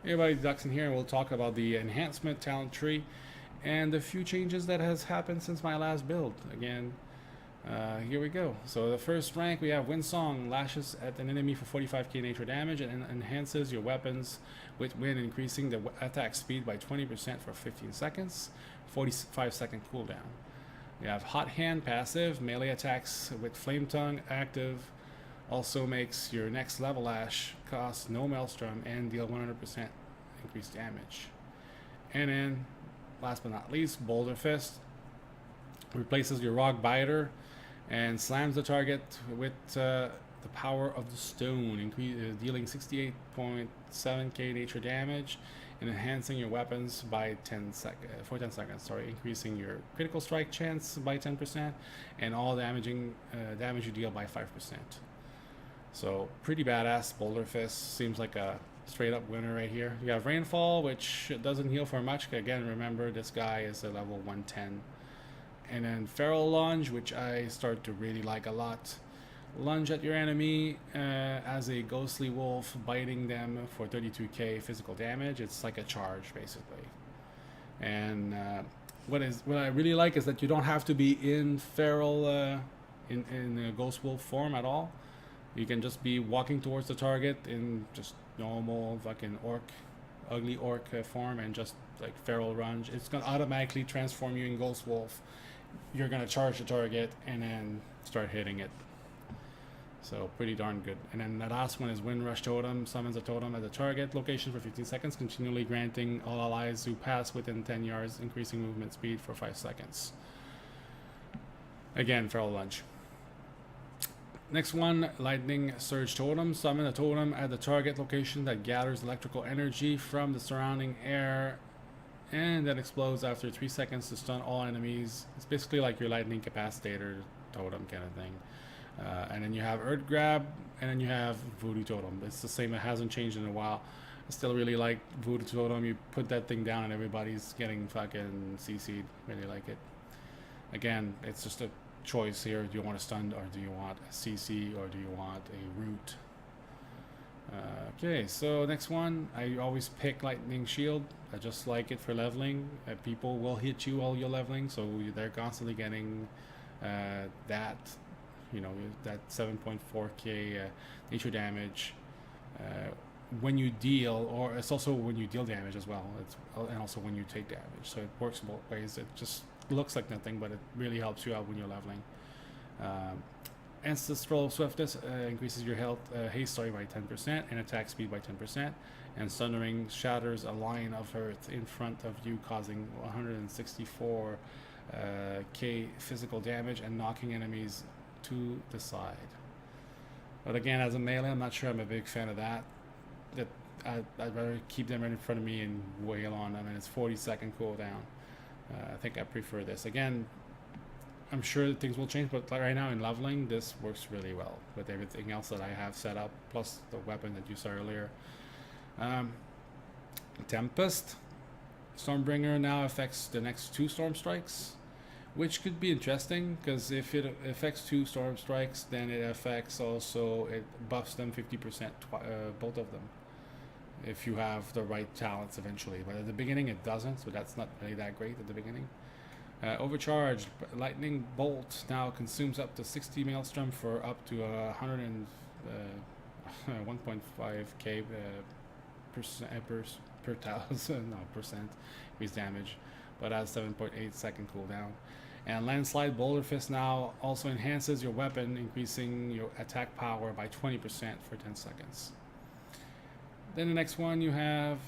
Hey everybody, DXUN here, and we'll talk about the enhancement talent tree and a few changes that has happened since my last build. Again, here we go. So the first rank, we have Windsong Lashes at an enemy for 45k nature damage and enhances your weapons with wind, increasing the attack speed by 20% for 15 seconds, 45-second cooldown. We have Hot Hand passive, melee attacks with Flame Tongue active. Also makes your next level Lash cost no Maelstrom and deal 100% increased damage. And then, last but not least, Boulder Fist replaces your Rock Biter and slams the target with the power of the stone, dealing 68.7k nature damage and enhancing your weapons by 10 seconds. Increasing your critical strike chance by 10% and all damage you deal by 5%. So pretty badass. Boulder Fist seems like a straight up winner right here. You have Rainfall, which doesn't heal for much. Again, remember this guy is a level 110. And then Pharaoh Lunge, which I start to really like a lot. Lunge at your enemy as a ghostly wolf, biting them for 32k physical damage. It's like a charge basically. And what I really like is that you don't have to be in feral in ghost wolf form at all. You can just be walking towards the target in just normal fucking ugly orc form, and just like Pharaoh Lunge. It's gonna automatically transform you in Ghost Wolf. You're gonna charge the target and then start hitting it. So pretty darn good. And then the last one is Windrush Totem. Summons a totem at the target location for 15 seconds, continually granting all allies who pass within 10 yards, increasing movement speed for 5 seconds. Again, Pharaoh Lunge. Next one, Lightning Surge Totem. Summon a totem at the target location that gathers electrical energy from the surrounding air and that explodes after 3 seconds to stun all enemies. It's basically like your lightning capacitator totem kind of thing. And then you have Earth Grab, and then you have Voodoo Totem. It's the same, it hasn't changed in a while. I still really like Voodoo Totem. You put that thing down and everybody's getting fucking CC'd. Really like it. Again, it's just a choice here. Do you want a stun, or do you want a CC, or do you want a root? Okay, so next one, I always pick Lightning Shield. I just like it for leveling. People will hit you while you're leveling, so they're constantly getting that, you know, that 7.4k nature damage when you deal, or it's also when you deal damage as well. And also when you take damage. So it works both ways. It just looks like nothing, but it really helps you out when you're leveling. Ancestral Swiftness increases your health, haste by 10% and attack speed by 10%, and Sundering shatters a line of earth in front of you, causing 164k physical damage and knocking enemies to the side. But again, as a melee, I'm not sure I'm a big fan of that. I'd rather keep them right in front of me and wail on them, and it's 40-second cooldown. I think I prefer this. Again, I'm sure that things will change, but right now in leveling, this works really well with everything else that I have set up, plus the weapon that you saw earlier. Tempest. Stormbringer now affects the next 2 storm strikes, which could be interesting, because if it affects 2 storm strikes, then it affects also, it buffs them 50%, both of them, if you have the right talents eventually. But at the beginning it doesn't, so that's not really that great at the beginning. Overcharged Lightning Bolt now consumes up to 60 Maelstrom for up to 1.5k per thousand, no, percent increased damage, but has 7.8 second cooldown. And Landslide Boulder Fist now also enhances your weapon, increasing your attack power by 20% for 10 seconds. Then the next one you have,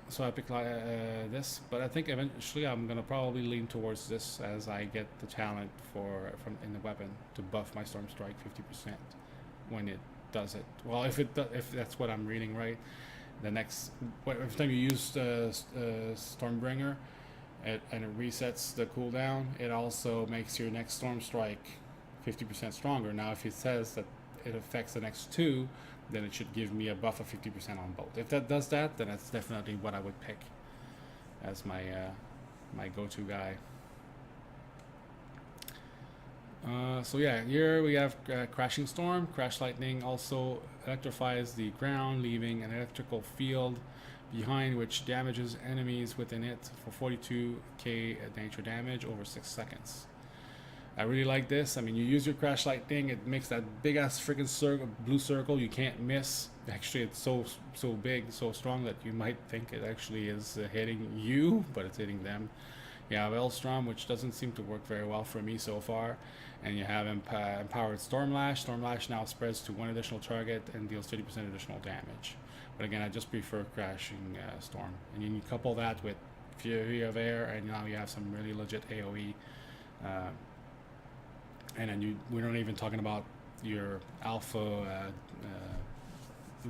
so I picked this, but I think eventually I'm gonna probably lean towards this as I get the talent from in the weapon to buff my Storm Strike 50% when it does it. Well, if that's what I'm reading right, the next every time you use Stormbringer, and it resets the cooldown, it also makes your next Storm Strike 50% stronger. Now, if it says that it affects the next 2, then it should give me a buff of 50% on both. If that does that, then that's definitely what I would pick as my my go-to guy. So yeah, here we have Crashing Storm. Crash Lightning also electrifies the ground, leaving an electrical field behind, which damages enemies within it for 42k nature damage over 6 seconds. I really like this. I mean, you use your Crash Lightning, it makes that big ass freaking circle, blue circle you can't miss. Actually, it's so big, so strong that you might think it actually is hitting you, but it's hitting them. You have Elstrom, which doesn't seem to work very well for me so far. And you have Empowered Storm Lash. Storm Lash now spreads to 1 additional target and deals 30% additional damage. But again, I just prefer Crashing Storm. And you couple that with Fury of Air, and now you have some really legit AoE. And then we're not even talking about your alpha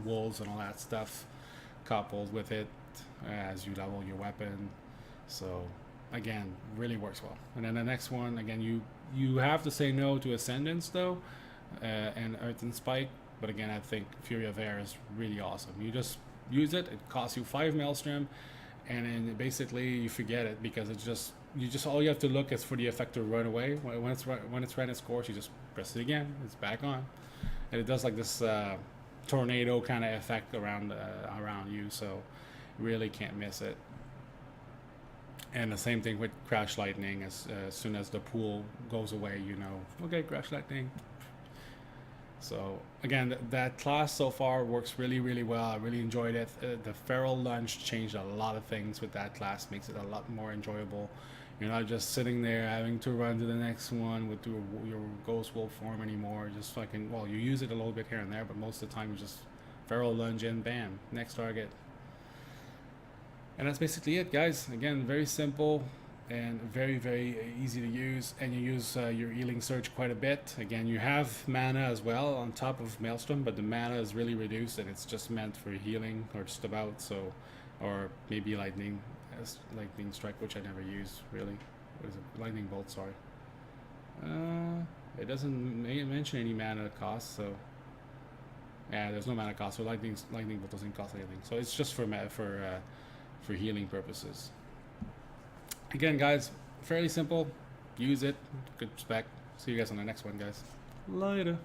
wolves and all that stuff coupled with it as you level your weapon. So again, really works well. And then the next one, again, you have to say no to Ascendance though, and Earth and Spike. But again, I think Fury of Air is really awesome. You just use it. It costs you 5 Maelstrom, and then basically you forget it, because it's just all you have to look is for the effect to run away. When it's ran its course, you just press it again. It's back on, and it does like this tornado kind of effect around you. So you really can't miss it. And the same thing with Crash Lightning. As soon as the pool goes away, you know, okay, Crash Lightning. So again, that class so far works really, really well. I really enjoyed it. The Pharaoh Lunge changed a lot of things with that class, makes it a lot more enjoyable. You're not just sitting there having to run to the next one with your Ghost Wolf form anymore. Just fucking, well, you use it a little bit here and there, but most of the time you just Pharaoh Lunge and bam, next target. And that's basically it, guys. Again, very simple and very, very easy to use. And you use your Healing Surge quite a bit. Again, you have mana as well on top of Maelstrom, but the mana is really reduced, and it's just meant for healing, or just about. So, or maybe Lightning Strike, which I never use really. What is it? Lightning Bolt, sorry. It doesn't mention any mana cost, so yeah, there's no mana cost. So Lightning Bolt doesn't cost anything. So it's just for healing purposes. Again, guys, fairly simple. Use it. Good spec. See you guys on the next one, guys. Later.